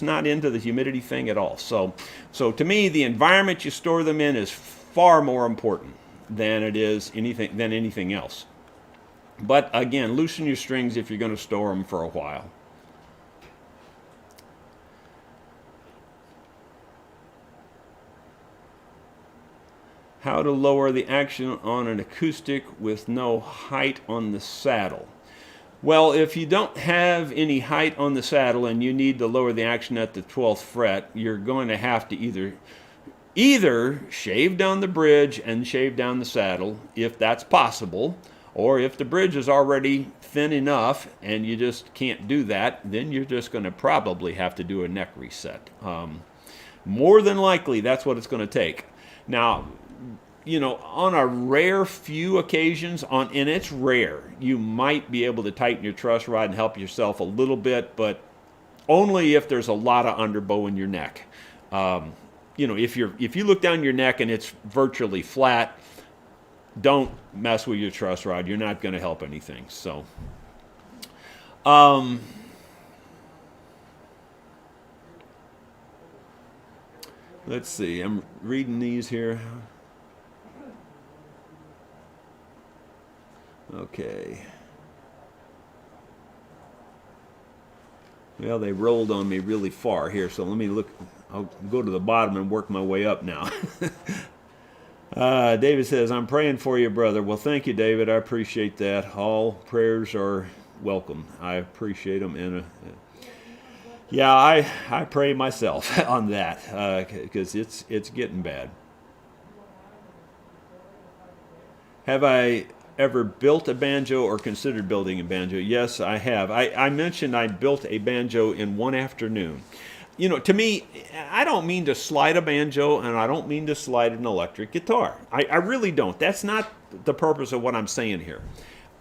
not into the humidity thing at all. So to me, the environment you store them in is far more important than it is anything else. But again, loosen your strings if you're going to store them for a while. How to lower the action on an acoustic with no height on the saddle. Well, if you don't have any height on the saddle and you need to lower the action at the 12th fret, you're going to have to either shave down the bridge and shave down the saddle, if that's possible. Or if the bridge is already thin enough and you just can't do that, then you're just going to probably have to do a neck reset. More than likely, that's what it's going to take. Now, on a rare few occasions, and it's rare, you might be able to tighten your truss rod and help yourself a little bit, but only if there's a lot of underbow in your neck. If you look down your neck and it's virtually flat, don't mess with your truss rod. You're not going to help anything. So, let's see. I'm reading these here. Okay. Well, they rolled on me really far here, so let me look. I'll go to the bottom and work my way up now. David says, I'm praying for you, brother. Well, thank you, David. I appreciate that. All prayers are welcome. I appreciate them. And I pray myself on that because it's getting bad. Have I ever built a banjo or considered building a banjo? Yes, I have. I mentioned I built a banjo in one afternoon. To me, I don't mean to slide a banjo and I don't mean to slide an electric guitar. I really don't. That's not the purpose of what I'm saying here.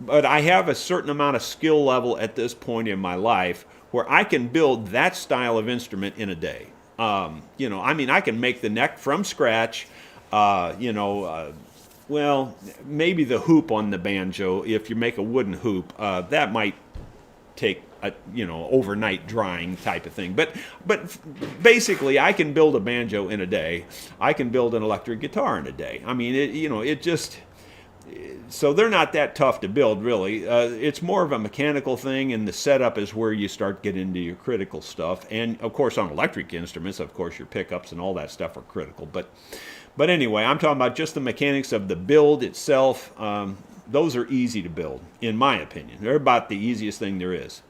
But I have a certain amount of skill level at this point in my life where I can build that style of instrument in a day. I can make the neck from scratch, well, maybe the hoop on the banjo, if you make a wooden hoop, that might take overnight drying type of thing. But basically, I can build a banjo in a day. I can build an electric guitar in a day. I mean, so they're not that tough to build, really. It's more of a mechanical thing, and the setup is where you start getting into your critical stuff. And, of course, on electric instruments, of course, your pickups and all that stuff are critical. But anyway, I'm talking about just the mechanics of the build itself. Those are easy to build, in my opinion. They're about the easiest thing there is.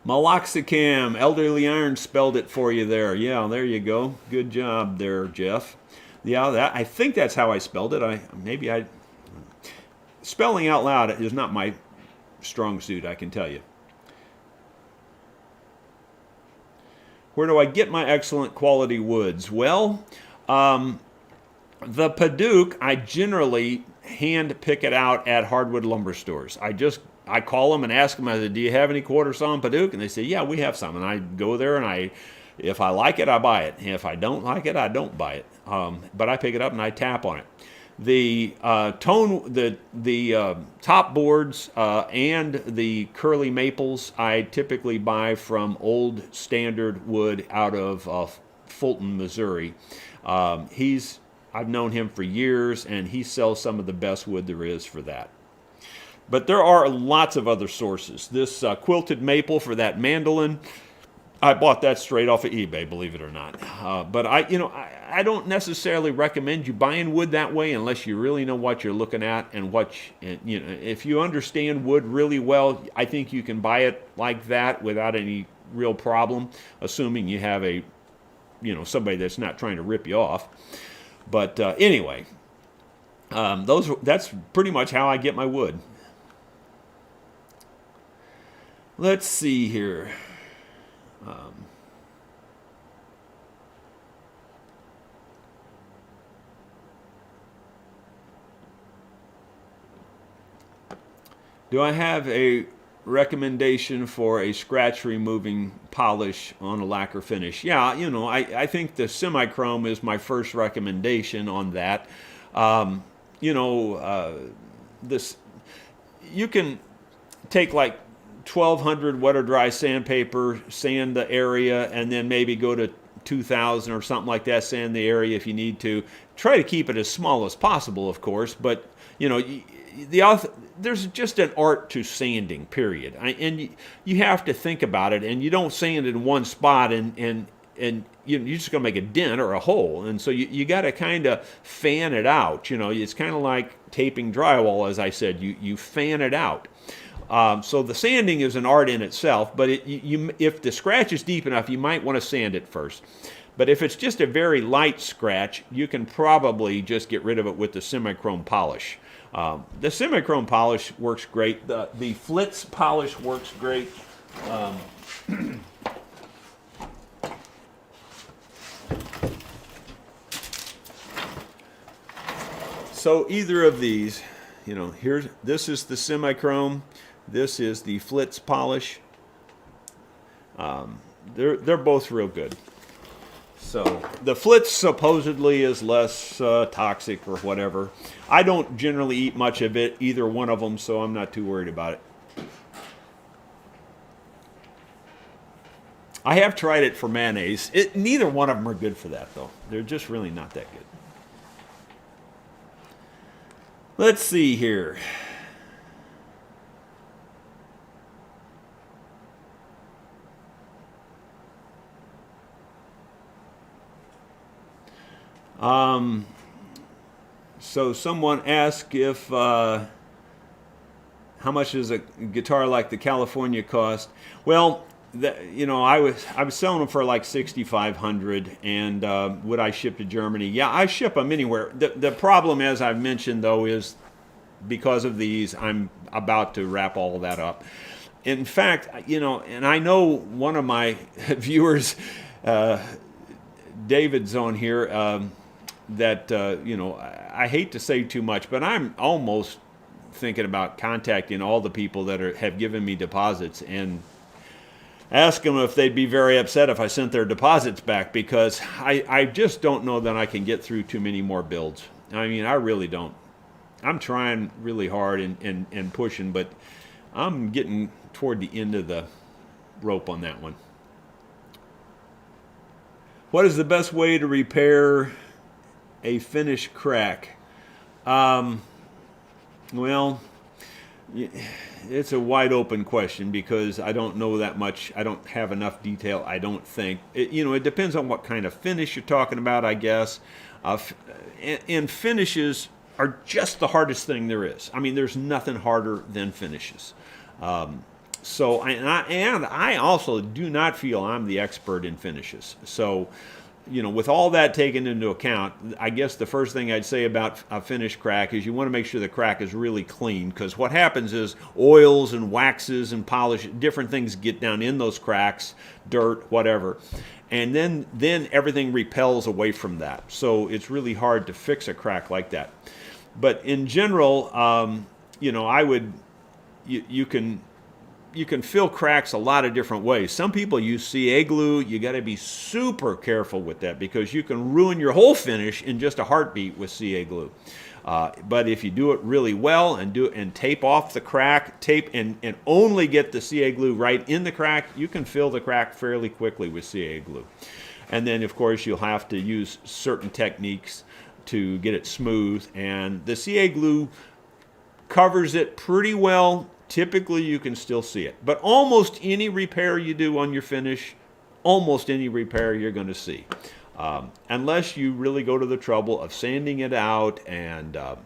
Maloxicam, Elderly Iron spelled it for you there. Yeah, there you go. Good job there, Jeff. Yeah, I think that's how I spelled it. Spelling out loud is not my strong suit, I can tell you. Where do I get my excellent quality woods? Well, the Paduke, I generally hand pick it out at hardwood lumber stores. I call them and ask them, I say, do you have any quarter sawn Paduke? And they say, yeah, we have some. And I go there and if I like it, I buy it. And if I don't like it, I don't buy it. But I pick it up and I tap on it. The top boards and the curly maples I typically buy from Old Standard Wood out of Fulton, Missouri. I've known him for years, and he sells some of the best wood there is for that. But there are lots of other sources. This quilted maple for that mandolin, I bought that straight off of eBay, believe it or not. But I don't necessarily recommend you buying wood that way unless you really know what you're looking at and if you understand wood really well, I think you can buy it like that without any real problem, assuming you have somebody that's not trying to rip you off. But anyway, that's pretty much how I get my wood. Let's see here. Do I have a recommendation for a scratch removing polish on a lacquer finish? Yeah, I think the semi-chrome is my first recommendation on that. You know, this you can take like 1200 wet or dry sandpaper, sand the area, and then maybe go to 2000 or something like that, sand the area if you need to. Try to keep it as small as possible, of course, but there's just an art to sanding, period. And you have to think about it, and you don't sand in one spot and you're just going to make a dent or a hole. And so you got to kind of fan it out. It's kind of like taping drywall, as I said. You fan it out. So the sanding is an art in itself, but if the scratch is deep enough, you might want to sand it first. But if it's just a very light scratch, you can probably just get rid of it with the semi-chrome polish. The semi-chrome polish works great. The Flitz polish works great. So either of these, this is the semi-chrome. This is the Flitz polish. They're both real good. So the Flitz supposedly is less toxic or whatever. I don't generally eat much of it, either one of them, so I'm not too worried about it. I have tried it for mayonnaise. Neither one of them are good for that, though. They're just really not that good. Let's see here. So someone asked if how much does a guitar like the California cost? Well, I was selling them for like $6,500, and would I ship to Germany? Yeah, I ship them anywhere. The problem, as I've mentioned, though, is because of these, I'm about to wrap all of that up. In fact, and I know one of my viewers, David's on here. That I hate to say too much, but I'm almost thinking about contacting all the people that have given me deposits and ask them if they'd be very upset if I sent their deposits back, because I just don't know that I can get through too many more builds. I mean, I really don't. I'm trying really hard and pushing, but I'm getting toward the end of the rope on that one. What is the best way to repair a finish crack? Well, it's a wide open question because I don't know that much. I don't have enough detail, I don't think. It depends on what kind of finish you're talking about, I guess. And finishes are just the hardest thing there is. I mean, there's nothing harder than finishes. So I also do not feel I'm the expert in finishes. So, with all that taken into account, I guess the first thing I'd say about a finish crack is you want to make sure the crack is really clean, because what happens is oils and waxes and polish, different things get down in those cracks, dirt, whatever, and then everything repels away from that. So it's really hard to fix a crack like that. But in general, you can fill cracks a lot of different ways. Some people use CA glue. You got to be super careful with that because you can ruin your whole finish in just a heartbeat with CA glue. But if you do it really well and tape off the crack, and only get the CA glue right in the crack, you can fill the crack fairly quickly with CA glue. And then, of course, you'll have to use certain techniques to get it smooth. And the CA glue covers it pretty well. Typically, you can still see it. But almost any repair you do on your finish, almost any repair you're going to see. Unless you really go to the trouble of sanding it out and, and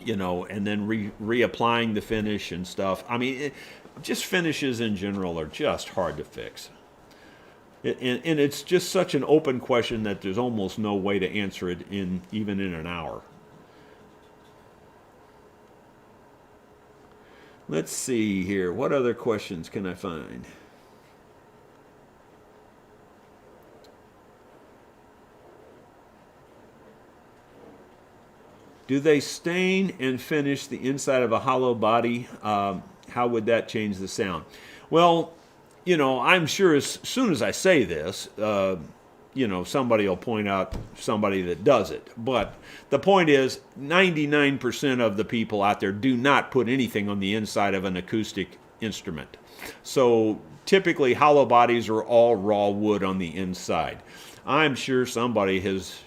then reapplying the finish and stuff. I mean, just finishes in general are just hard to fix. And it's just such an open question that there's almost no way to answer it even in an hour. Let's see here. What other questions can I find? Do they stain and finish the inside of a hollow body? How would that change the sound? Well, I'm sure as soon as I say this, somebody will point out somebody that does it. But the point is, 99% of the people out there do not put anything on the inside of an acoustic instrument. So typically, hollow bodies are all raw wood on the inside. I'm sure somebody has,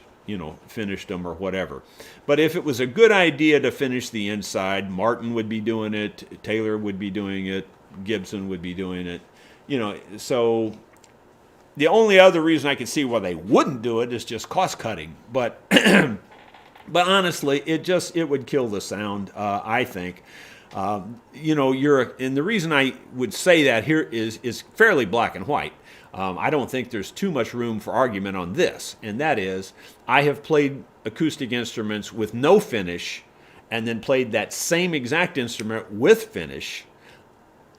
finished them or whatever. But if it was a good idea to finish the inside, Martin would be doing it, Taylor would be doing it, Gibson would be doing it. So the only other reason I could see why they wouldn't do it is just cost cutting. But but honestly, it would kill the sound, I think. And the reason I would say that here is fairly black and white. I don't think there's too much room for argument on this, and that is, I have played acoustic instruments with no finish and then played that same exact instrument with finish.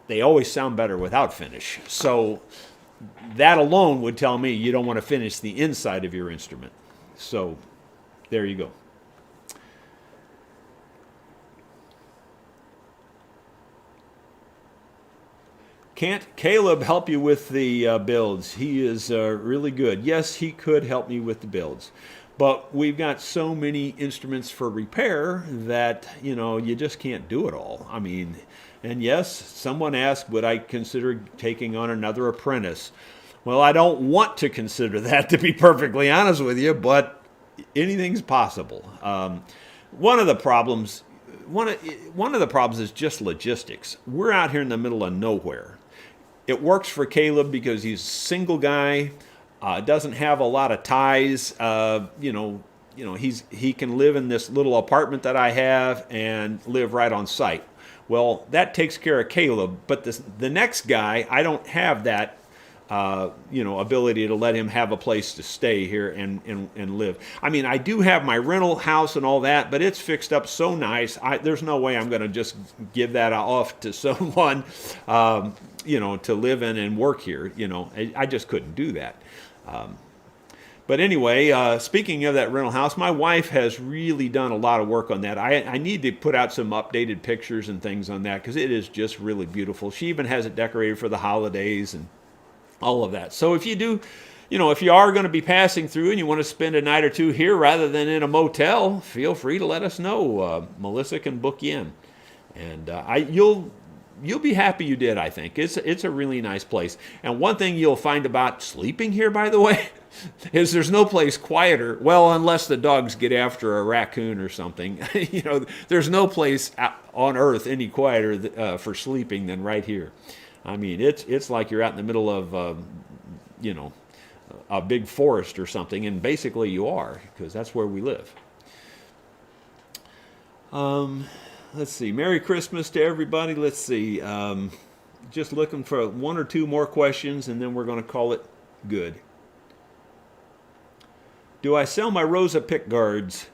They always sound better without finish. So that alone would tell me you don't want to finish the inside of your instrument. So there you go. Can't Caleb help you with the builds? He is really good. Yes, he could help me with the builds. But we've got so many instruments for repair that, you just can't do it all. I mean, and yes, someone asked, would I consider taking on another apprentice? Well, I don't want to consider that, to be perfectly honest with you, but anything's possible. One of the problems is just logistics. We're out here in the middle of nowhere. It works for Caleb because he's a single guy, doesn't have a lot of ties. He can live in this little apartment that I have and live right on site. Well, that takes care of Caleb, but the next guy, I don't have that ability to let him have a place to stay here and live. I mean, I do have my rental house and all that, but it's fixed up so nice. There's no way I'm going to just give that off to someone, to live in and work here. I just couldn't do that. But anyway, speaking of that rental house, my wife has really done a lot of work on that. I need to put out some updated pictures and things on that because it is just really beautiful. She even has it decorated for the holidays and all of that. So if you do, if you are going to be passing through and you want to spend a night or two here rather than in a motel, feel free to let us know. Melissa can book you in, and you'll be happy you did. I think it's a really nice place. And one thing you'll find about sleeping here, by the way, is there's no place quieter. Well, unless the dogs get after a raccoon or something, there's no place on earth any quieter for sleeping than right here. I mean, it's like you're out in the middle of, a big forest or something, and basically you are, because that's where we live. Let's see. Merry Christmas to everybody. Let's see. Just looking for one or two more questions, and then we're going to call it good. Do I sell my Rosa pick guards?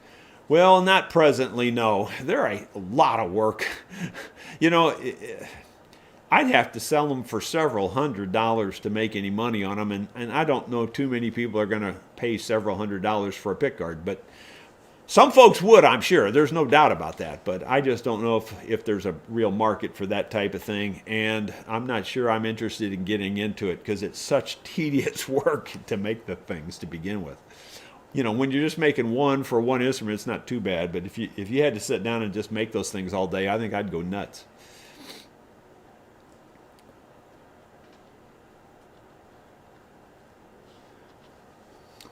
Well, not presently, no. They're a lot of work. I'd have to sell them for several $100s to make any money on them, and I don't know too many people are going to pay several $100s for a pickguard, but some folks would, I'm sure. There's no doubt about that, but I just don't know if there's a real market for that type of thing, and I'm not sure I'm interested in getting into it because it's such tedious work to make the things to begin with. When you're just making one for one instrument, it's not too bad, but if you had to sit down and just make those things all day, I think I'd go nuts.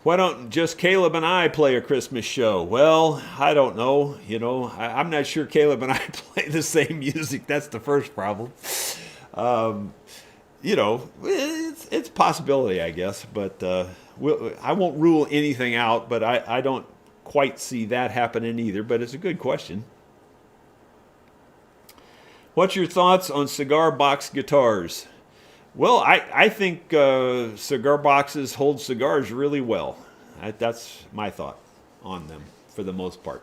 Why don't just Caleb and I play a Christmas show? Well, I don't know. I'm not sure Caleb and I play the same music. That's the first problem. It's a possibility, I guess. But I won't rule anything out, but I don't quite see that happening either. But it's a good question. What's your thoughts on cigar box guitars? Well, I think cigar boxes hold cigars really well. That's my thought on them for the most part.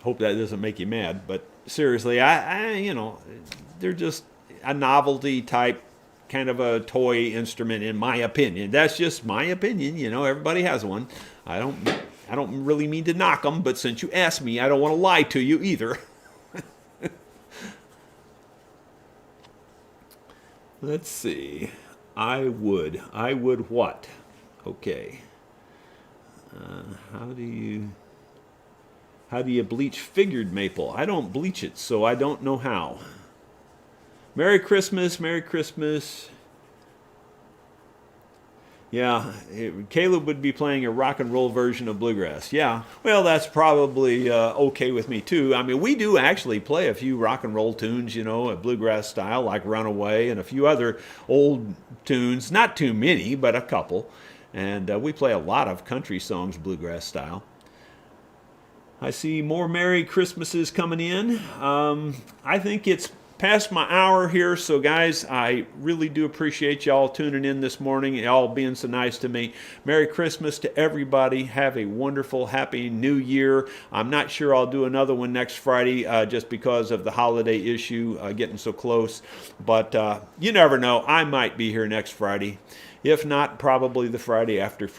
Hope that doesn't make you mad, but seriously, they're just a novelty type kind of a toy instrument in my opinion. That's just my opinion. Everybody has one. I don't really mean to knock them, but since you asked me, I don't want to lie to you either. Let's see. I would what? Okay. How do you bleach figured maple? I don't bleach it, so I don't know how. Merry Christmas, Merry Christmas. Yeah, Caleb would be playing a rock and roll version of bluegrass. Yeah, well, that's probably okay with me too. I mean, we do actually play a few rock and roll tunes, a bluegrass style, like Runaway, and a few other old tunes. Not too many, but a couple. And we play a lot of country songs, bluegrass style. I see more Merry Christmases coming in. I think it's past my hour here, so guys, I really do appreciate y'all tuning in this morning, y'all being so nice to me. Merry Christmas to everybody. Have a wonderful, happy New Year. I'm not sure I'll do another one next Friday just because of the holiday issue getting so close, but you never know. I might be here next Friday. If not, probably the Friday after.